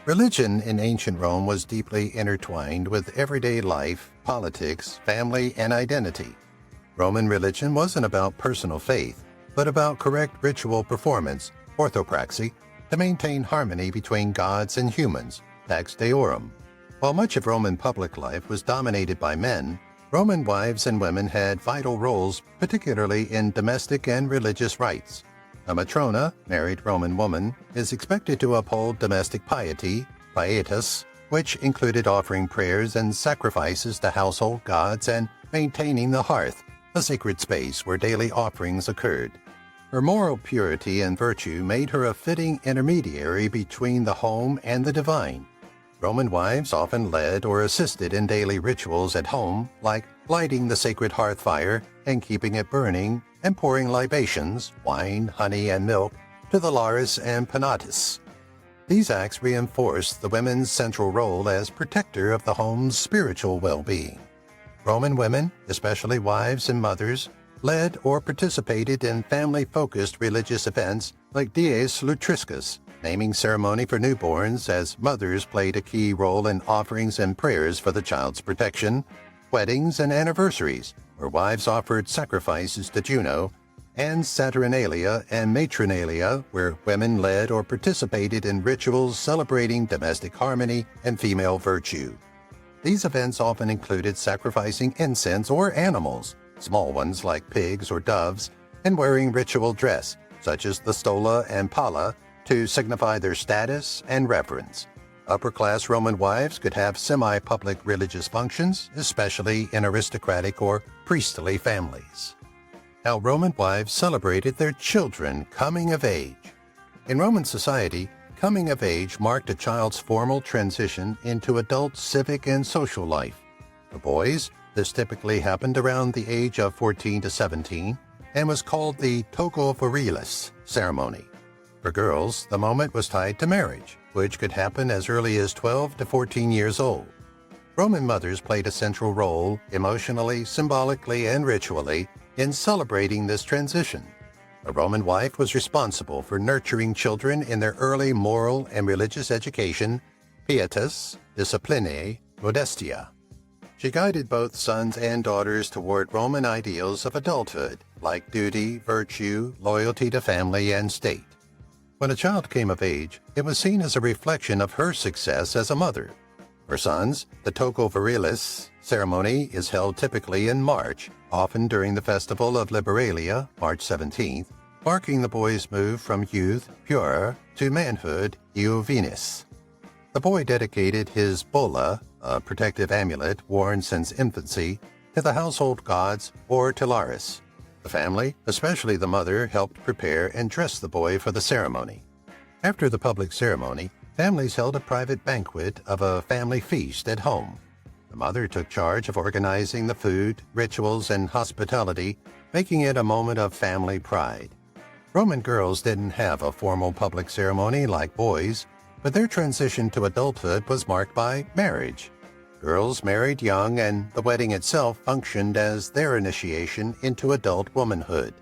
Religion in ancient Rome was deeply intertwined with everyday life, politics, family, and identity. Roman religion wasn't about personal faith, but about correct ritual performance, orthopraxy, to maintain harmony between gods and humans, pax deorum. While much of Roman public life was dominated by men, Roman wives and women had vital roles, particularly in domestic and religious rites. A matrona, married Roman woman, is expected to uphold domestic piety, pietas, which included offering prayers and sacrifices to household gods and maintaining the hearth, a sacred space where daily offerings occurred. Her moral purity and virtue made her a fitting intermediary between the home and the divine. Roman wives often led or assisted in daily rituals at home, like lighting the sacred hearth fire and keeping it burning, and pouring libations, wine, honey, and milk, to the lares and penates. These acts reinforced the women's central role as protector of the home's spiritual well-being. Roman women, especially wives and mothers, led or participated in family-focused religious events like Dies Lutriscas, naming ceremony for newborns, as mothers played a key role in offerings and prayers for the child's protection, weddings and anniversaries, where wives offered sacrifices to Juno, and Saturnalia and Matronalia, where women led or participated in rituals celebrating domestic harmony and female virtue. These events often included sacrificing incense or animals, small ones like pigs or doves, and wearing ritual dress, such as the stola and palla, to signify their status and reverence. Upper-class Roman wives could have semi-public religious functions, especially in aristocratic or priestly families. How Roman wives celebrated their children coming of age. In Roman society, coming of age marked a child's formal transition into adult civic and social life. For boys, this typically happened around the age of 14 to 17 and was called the toga virilis ceremony. For girls, the moment was tied to marriage, which could happen as early as 12 to 14 years old. Roman mothers played a central role, emotionally, symbolically, and ritually, in celebrating this transition. A Roman wife was responsible for nurturing children in their early moral and religious education, pietas, disciplinae, modestia. She guided both sons and daughters toward Roman ideals of adulthood, like duty, virtue, loyalty to family and state. When a child came of age, it was seen as a reflection of her success as a mother. For sons, the toga virilis ceremony is held typically in March, often during the festival of Liberalia, March 17th, marking the boy's move from youth, puer, to manhood, iuvenis. The boy dedicated his bola, a protective amulet worn since infancy, to the household gods or to Lares. The family, especially the mother, helped prepare and dress the boy for the ceremony. After the public ceremony, families held a private banquet of a family feast at home. The mother took charge of organizing the food, rituals, and hospitality, making it a moment of family pride. Roman girls didn't have a formal public ceremony like boys, but their transition to adulthood was marked by marriage. Girls married young, and the wedding itself functioned as their initiation into adult womanhood.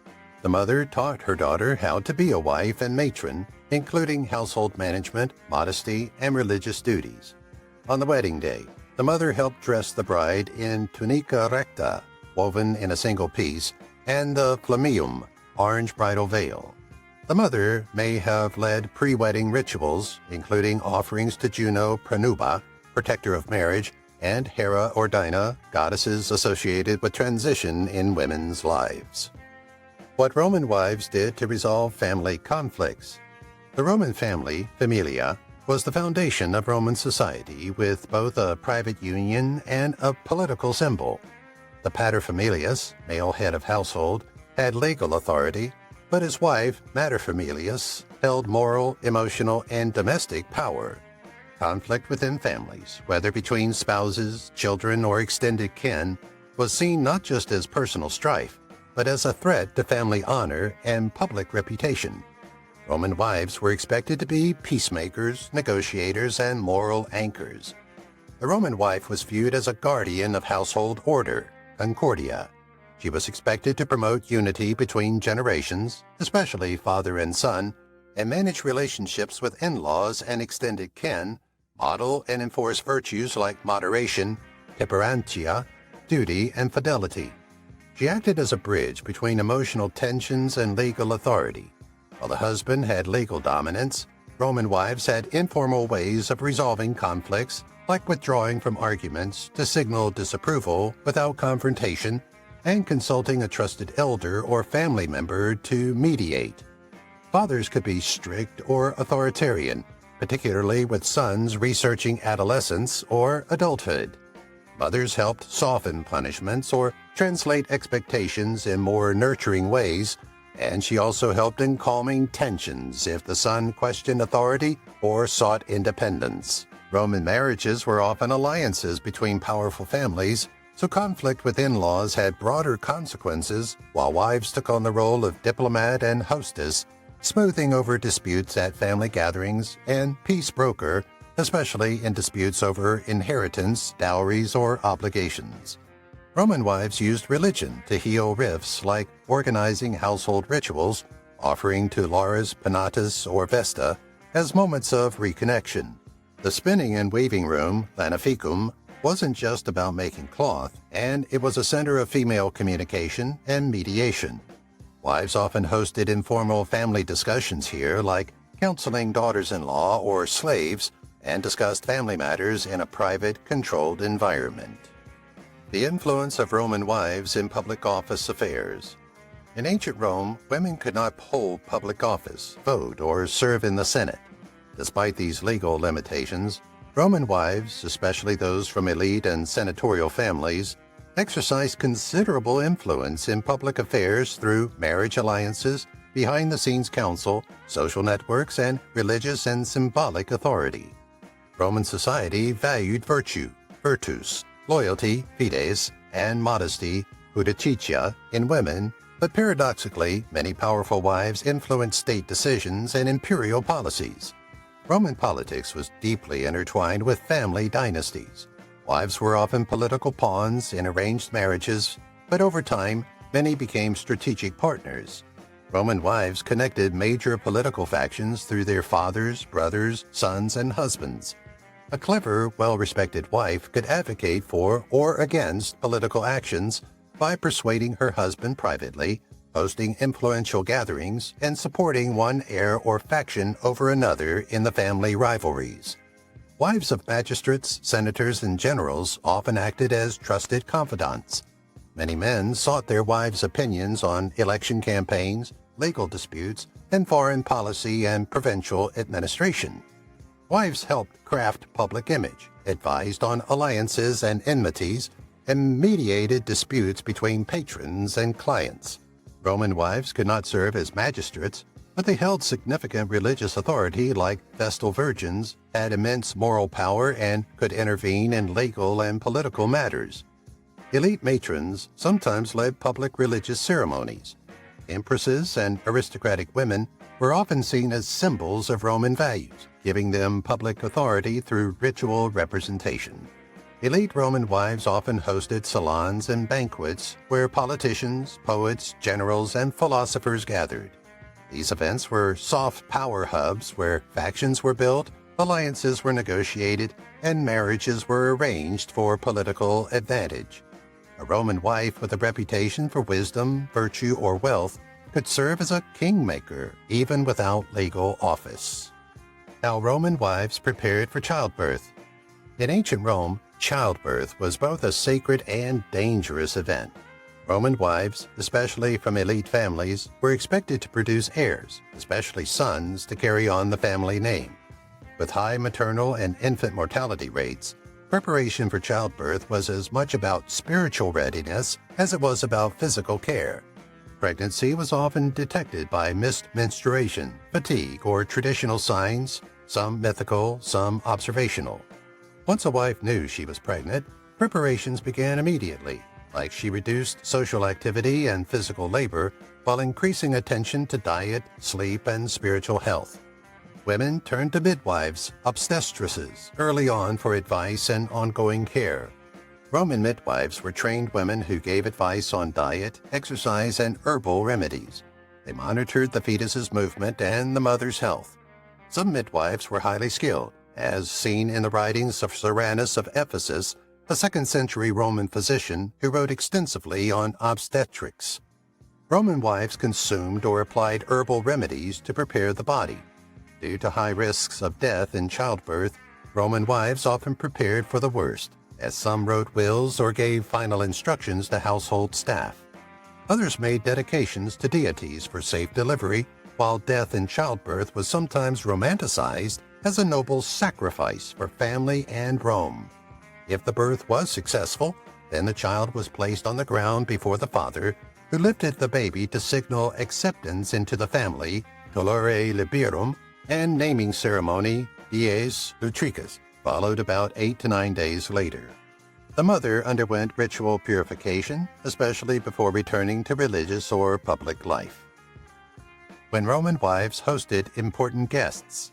The mother taught her daughter how to be a wife and matron, including household management, modesty, and religious duties. On the wedding day, the mother helped dress the bride in tunica recta, woven in a single piece, and the flammeum, orange bridal veil. The mother may have led pre-wedding rituals, including offerings to Juno Pranuba, protector of marriage, and Hera or Dinah, goddesses associated with transition in women's lives. What Roman wives did to resolve family conflicts. The Roman family, familia, was the foundation of Roman society, with both a private union and a political symbol. The paterfamilias, male head of household, had legal authority. but his wife, Materfamilias, held moral, emotional, and domestic power. Conflict within families, whether between spouses, children, or extended kin, was seen not just as personal strife, but as a threat to family honor and public reputation. Roman wives were expected to be peacemakers, negotiators, and moral anchors. The Roman wife was viewed as a guardian of household order, concordia. She was expected to promote unity between generations, especially father and son, and manage relationships with in-laws and extended kin, model and enforce virtues like moderation, temperantia, duty, and fidelity. She acted as a bridge between emotional tensions and legal authority. While the husband had legal dominance, Roman wives had informal ways of resolving conflicts, like withdrawing from arguments to signal disapproval without confrontation and consulting a trusted elder or family member to mediate. Fathers could be strict or authoritarian, particularly with sons researching adolescence or adulthood. Mothers helped soften punishments or translate expectations in more nurturing ways, and she also helped in calming tensions if the son questioned authority or sought independence. Roman marriages were often alliances between powerful families, so conflict with in-laws had broader consequences, while wives took on the role of diplomat and hostess, smoothing over disputes at family gatherings, and peace broker, especially in disputes over inheritance, dowries, or obligations. Roman wives used religion to heal rifts, like organizing household rituals, offering to Lares Panatas or Vesta, as moments of reconnection. The spinning and weaving room, lanificum, wasn't just about making cloth, and it was a center of female communication and mediation. Wives often hosted informal family discussions here, like counseling daughters-in-law or slaves, and discussed family matters in a private, controlled environment. The influence of Roman wives in public office affairs. In ancient Rome, women could not hold public office, vote, or serve in the Senate. Despite these legal limitations, Roman wives, especially those from elite and senatorial families, exercised considerable influence in public affairs through marriage alliances, behind-the-scenes counsel, social networks, and religious and symbolic authority. Roman society valued virtue, virtus, loyalty, fides, and modesty, pudicitia, in women, but paradoxically, many powerful wives influenced state decisions and imperial policies. Roman politics was deeply intertwined with family dynasties. Wives were often political pawns in arranged marriages, but over time, many became strategic partners. Roman wives connected major political factions through their fathers, brothers, sons, and husbands. A clever, well-respected wife could advocate for or against political actions by persuading her husband privately, hosting influential gatherings, and supporting one heir or faction over another in the family rivalries. Wives of magistrates, senators, and generals often acted as trusted confidants. Many men sought their wives' opinions on election campaigns, legal disputes, and foreign policy and provincial administration. Wives helped craft public image, advised on alliances and enmities, and mediated disputes between patrons and clients. Roman wives could not serve as magistrates, but they held significant religious authority like Vestal virgins, had immense moral power, and could intervene in legal and political matters. Elite matrons sometimes led public religious ceremonies. Empresses and aristocratic women were often seen as symbols of Roman values, giving them public authority through ritual representation. Elite Roman wives often hosted salons and banquets where politicians, poets, generals, and philosophers gathered. These events were soft power hubs where factions were built, alliances were negotiated, and marriages were arranged for political advantage. A Roman wife with a reputation for wisdom, virtue, or wealth could serve as a kingmaker even without legal office. How Roman wives prepared for childbirth. In ancient Rome, childbirth was both a sacred and dangerous event. Roman wives, especially from elite families, were expected to produce heirs, especially sons, to carry on the family name. With high maternal and infant mortality rates, preparation for childbirth was as much about spiritual readiness as it was about physical care. Pregnancy was often detected by missed menstruation, fatigue, or traditional signs, some mythical, some observational. Once a wife knew she was pregnant, preparations began immediately, like she reduced social activity and physical labor while increasing attention to diet, sleep, and spiritual health. Women turned to midwives, obstetresses, early on for advice and ongoing care. Roman midwives were trained women who gave advice on diet, exercise, and herbal remedies. They monitored the fetus's movement and the mother's health. Some midwives were highly skilled, as seen in the writings of Cyrannus of Ephesus, a 2nd century Roman physician who wrote extensively on obstetrics. Roman wives consumed or applied herbal remedies to prepare the body. Due to high risks of death in childbirth, Roman wives often prepared for the worst, as some wrote wills or gave final instructions to household staff. Others made dedications to deities for safe delivery, while death in childbirth was sometimes romanticized as a noble sacrifice for family and Rome. If the birth was successful, then the child was placed on the ground before the father, who lifted the baby to signal acceptance into the family, dolore liberum, and naming ceremony, dies lutricas, followed about 8 to 9 days later. The mother underwent ritual purification, especially before returning to religious or public life. When Roman wives hosted important guests.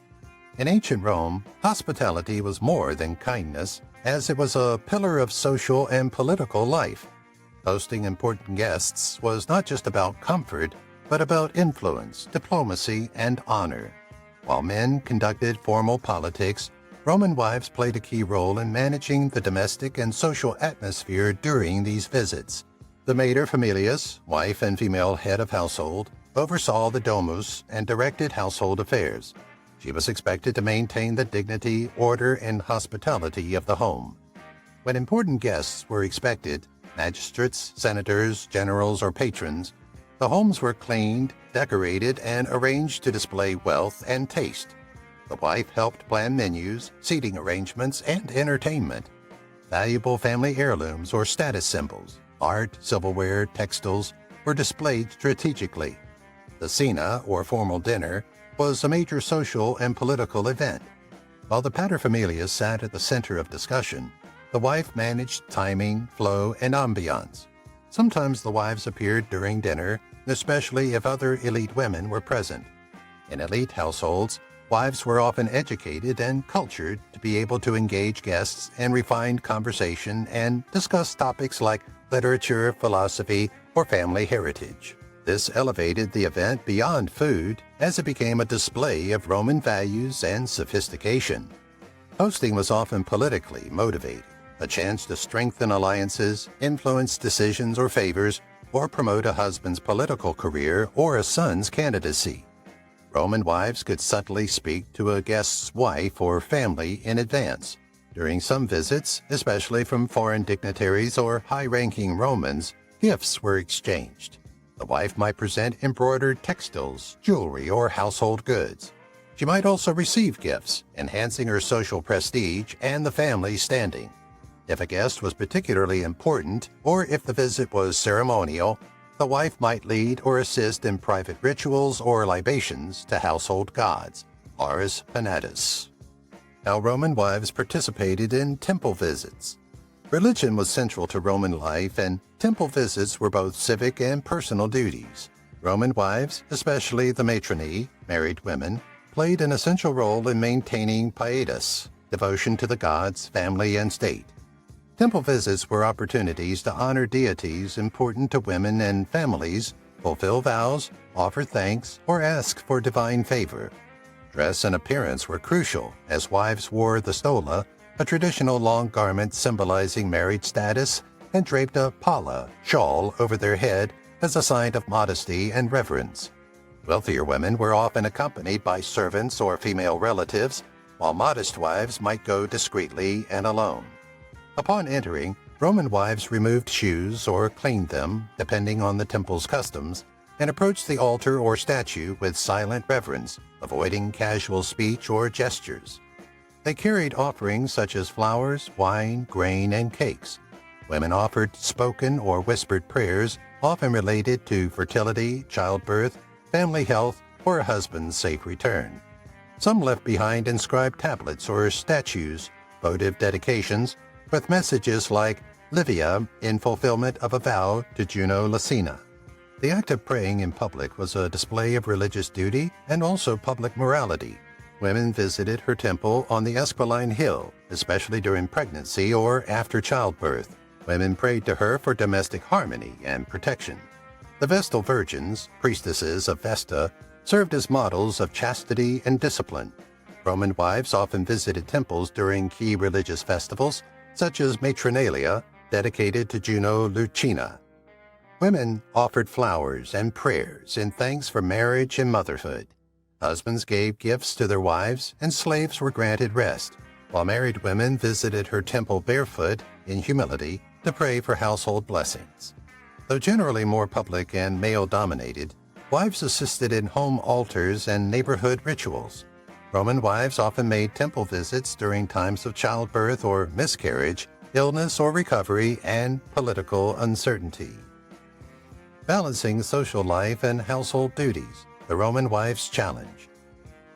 In ancient Rome, hospitality was more than kindness, as it was a pillar of social and political life. Hosting important guests was not just about comfort, but about influence, diplomacy, and honor. While men conducted formal politics, Roman wives played a key role in managing the domestic and social atmosphere during these visits. The mater familias, wife and female head of household, oversaw the domus and directed household affairs. She was expected to maintain the dignity, order, and hospitality of the home. When important guests were expected, magistrates, senators, generals, or patrons, the homes were cleaned, decorated, and arranged to display wealth and taste. The wife helped plan menus, seating arrangements, and entertainment. Valuable family heirlooms or status symbols, art, silverware, textiles, were displayed strategically. The cena, or formal dinner, was a major social and political event. While the paterfamilias sat at the center of discussion, the wife managed timing, flow, and ambiance. Sometimes the wives appeared during dinner, especially if other elite women were present. In elite households, wives were often educated and cultured to be able to engage guests in refined conversation and discuss topics like literature, philosophy, or family heritage. This elevated the event beyond food as it became a display of Roman values and sophistication. Hosting was often politically motivated, a chance to strengthen alliances, influence decisions or favors, or promote a husband's political career or a son's candidacy. Roman wives could subtly speak to a guest's wife or family in advance. During some visits, especially from foreign dignitaries or high-ranking Romans, gifts were exchanged. The wife might present embroidered textiles, jewelry, or household goods. She might also receive gifts, enhancing her social prestige and the family's standing. If a guest was particularly important, or if the visit was ceremonial, the wife might lead or assist in private rituals or libations to household gods, ars panatus. How Roman wives participated in temple visits. Religion was central to Roman life, and temple visits were both civic and personal duties. Roman wives, especially the matroni, married women, played an essential role in maintaining pietas, devotion to the gods, family, and state. Temple visits were opportunities to honor deities important to women and families, fulfill vows, offer thanks, or ask for divine favor. Dress and appearance were crucial, as wives wore the stola, a traditional long garment symbolizing married status, and draped a palla, shawl, over their head as a sign of modesty and reverence. Wealthier women were often accompanied by servants or female relatives, while modest wives might go discreetly and alone. Upon entering, Roman wives removed shoes or cleaned them, depending on the temple's customs, and approached the altar or statue with silent reverence, avoiding casual speech or gestures. They carried offerings such as flowers, wine, grain, and cakes. Women offered spoken or whispered prayers, often related to fertility, childbirth, family health, or a husband's safe return. Some left behind inscribed tablets or statues, votive dedications, with messages like Livia in fulfillment of a vow to Juno Lucina. The act of praying in public was a display of religious duty and also public morality. Women visited her temple on the Esquiline Hill, especially during pregnancy or after childbirth. Women prayed to her for domestic harmony and protection. The Vestal Virgins, priestesses of Vesta, served as models of chastity and discipline. Roman wives often visited temples during key religious festivals, such as Matronalia, dedicated to Juno Lucina. Women offered flowers and prayers in thanks for marriage and motherhood. Husbands gave gifts to their wives, and slaves were granted rest, while married women visited her temple barefoot, in humility, to pray for household blessings. Though generally more public and male-dominated, wives assisted in home altars and neighborhood rituals. Roman wives often made temple visits during times of childbirth or miscarriage, illness or recovery, and political uncertainty. Balancing social life and household duties, the Roman wife's challenge.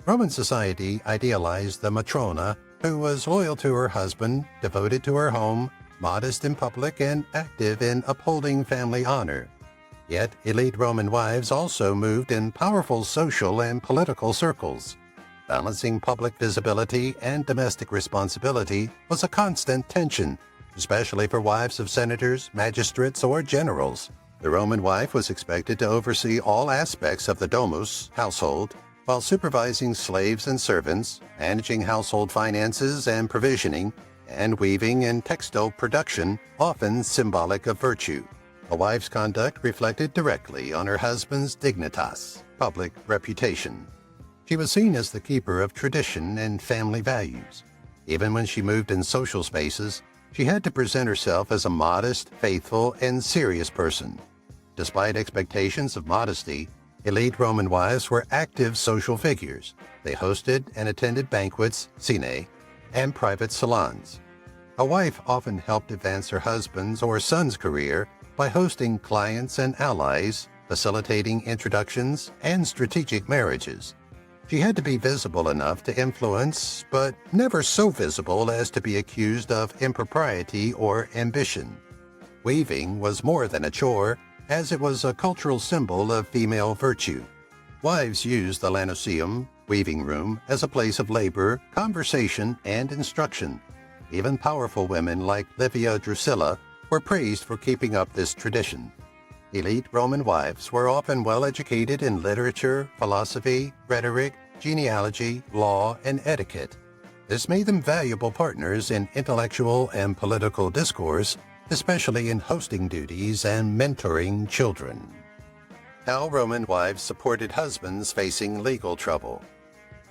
Roman society idealized the matrona, who was loyal to her husband, devoted to her home, modest in public, and active in upholding family honor. Yet, elite Roman wives also moved in powerful social and political circles. Balancing public visibility and domestic responsibility was a constant tension, especially for wives of senators, magistrates, or generals. The Roman wife was expected to oversee all aspects of the domus, household, while supervising slaves and servants, managing household finances and provisioning, and weaving and textile production, often symbolic of virtue. A wife's conduct reflected directly on her husband's dignitas, public reputation. She was seen as the keeper of tradition and family values. Even when she moved in social spaces, she had to present herself as a modest, faithful, and serious person. Despite expectations of modesty, elite Roman wives were active social figures. They hosted and attended banquets, cene, and private salons. A wife often helped advance her husband's or son's career by hosting clients and allies, facilitating introductions, and strategic marriages. She had to be visible enough to influence, but never so visible as to be accused of impropriety or ambition. Weaving was more than a chore, as it was a cultural symbol of female virtue. Wives used the lanoceum, weaving room, as a place of labor, conversation, and instruction. Even powerful women like Livia Drusilla were praised for keeping up this tradition. Elite Roman wives were often well-educated in literature, philosophy, rhetoric, genealogy, law, and etiquette. This made them valuable partners in intellectual and political discourse, especially in hosting duties and mentoring children. How Roman wives supported husbands facing legal trouble.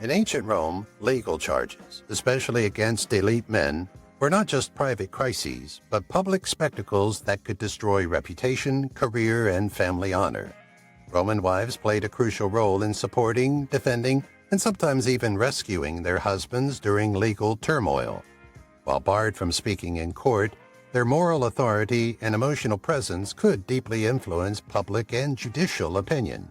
In ancient Rome, legal charges, especially against elite men, were not just private crises, but public spectacles that could destroy reputation, career, and family honor. Roman wives played a crucial role in supporting, defending, and sometimes even rescuing their husbands during legal turmoil. While barred from speaking in court, their moral authority and emotional presence could deeply influence public and judicial opinion.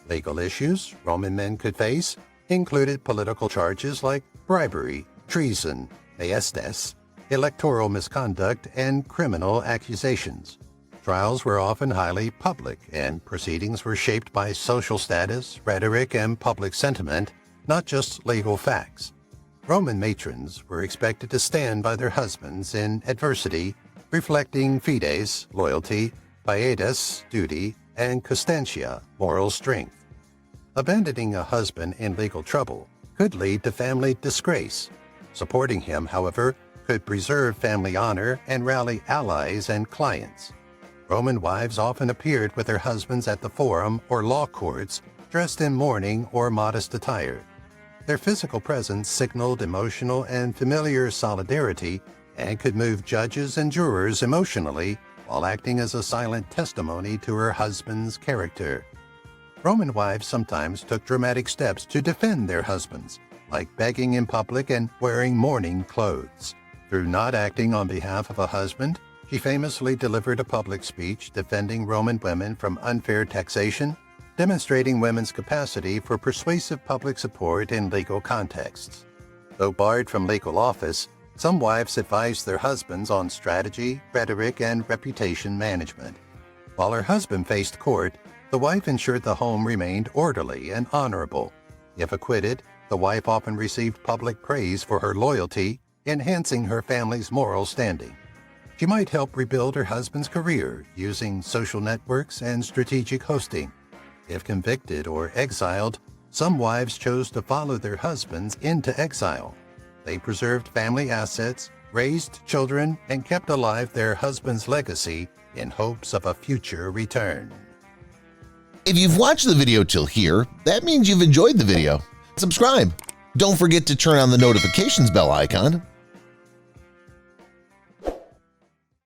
Legal issues Roman men could face included political charges like bribery, treason, aestes, electoral misconduct, and criminal accusations. Trials were often highly public, and proceedings were shaped by social status, rhetoric, and public sentiment, not just legal facts. Roman matrons were expected to stand by their husbands in adversity, reflecting fides, loyalty, pietas, duty, and constantia, moral strength. Abandoning a husband in legal trouble could lead to family disgrace. Supporting him, however, could preserve family honor and rally allies and clients. Roman wives often appeared with their husbands at the forum or law courts, dressed in mourning or modest attire. Their physical presence signaled emotional and familiar solidarity and could move judges and jurors emotionally while acting as a silent testimony to her husband's character. Roman wives sometimes took dramatic steps to defend their husbands, like begging in public and wearing mourning clothes. Through not acting on behalf of a husband, She famously delivered a public speech defending Roman women from unfair taxation, demonstrating women's capacity for persuasive public support in legal contexts. Though barred from legal office, some wives advised their husbands on strategy, rhetoric, and reputation management. While her husband faced court, the wife ensured the home remained orderly and honorable. If acquitted, the wife often received public praise for her loyalty, enhancing her family's moral standing. She might help rebuild her husband's career using social networks and strategic hosting. If convicted or exiled, some wives chose to follow their husbands into exile. They preserved family assets, raised children, and kept alive their husband's legacy in hopes of a future return. If you've watched the video till here, that means you've enjoyed the video. Subscribe. Don't forget to turn on the notifications bell icon